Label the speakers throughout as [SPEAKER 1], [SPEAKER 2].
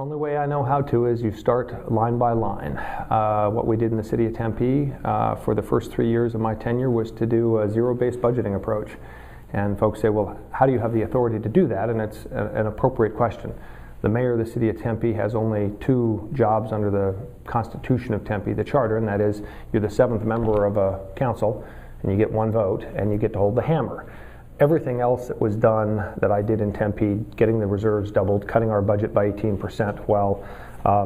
[SPEAKER 1] Only way I know how to is you start line by line. What we did in the city of Tempe for the first 3 years of my tenure was to do a zero-based budgeting approach. And folks say, well, how do you have the authority to do that? And it's an appropriate question. The mayor of the city of Tempe has only 2 jobs under the Constitution of Tempe, the charter, and that is you're the 7th member of a council, and you get 1 vote, and you get to hold the hammer. Everything else that was done that I did in Tempe, getting the reserves doubled, cutting our budget by 18% while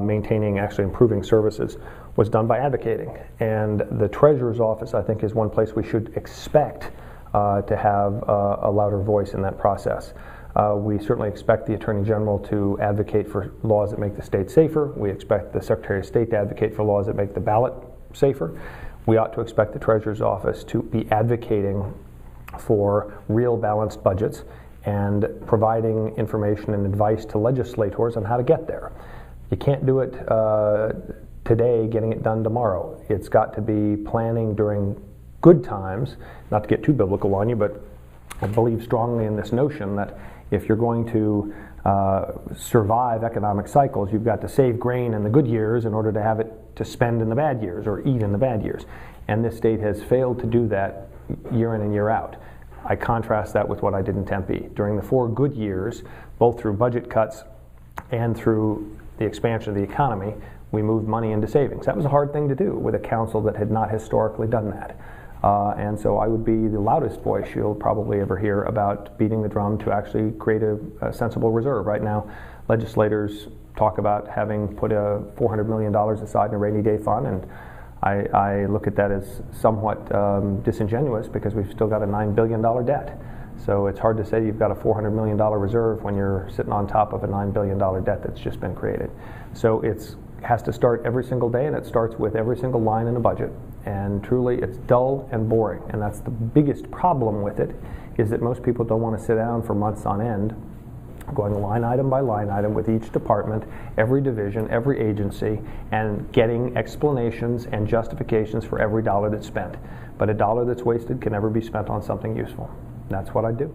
[SPEAKER 1] maintaining, actually improving services, was done by advocating. And the treasurer's office, I think, is one place we should expect to have a louder voice in that process. We certainly expect the Attorney General to advocate for laws that make the state safer. We expect the Secretary of State to advocate for laws that make the ballot safer. We ought to expect the Treasurer's Office to be advocating for real balanced budgets and providing information and advice to legislators on how to get there. You can't do it today, getting it done tomorrow. It's got to be planning during good times, not to get too biblical on you, but I believe strongly in this notion that if you're going to survive economic cycles, you've got to save grain in the good years in order to have it to spend in the bad years or eat in the bad years. And this state has failed to do that year in and year out. I contrast that with what I did in Tempe. During the 4 good years, both through budget cuts and through the expansion of the economy, we moved money into savings. That was a hard thing to do with a council that had not historically done that. And so I would be the loudest voice you'll probably ever hear about beating the drum to actually create a sensible reserve. Right now, legislators talk about having put $400 million aside in a rainy day fund, and I look at that as somewhat disingenuous because we've still got a $9 billion debt. So it's hard to say you've got a $400 million reserve when you're sitting on top of a $9 billion debt that's just been created. So it has to start every single day, and it starts with every single line in a budget. And truly, it's dull and boring. And that's the biggest problem with it, is that most people don't want to sit down for months on end going line item by line item with each department, every division, every agency, and getting explanations and justifications for every dollar that's spent. But a dollar that's wasted can never be spent on something useful. That's what I do.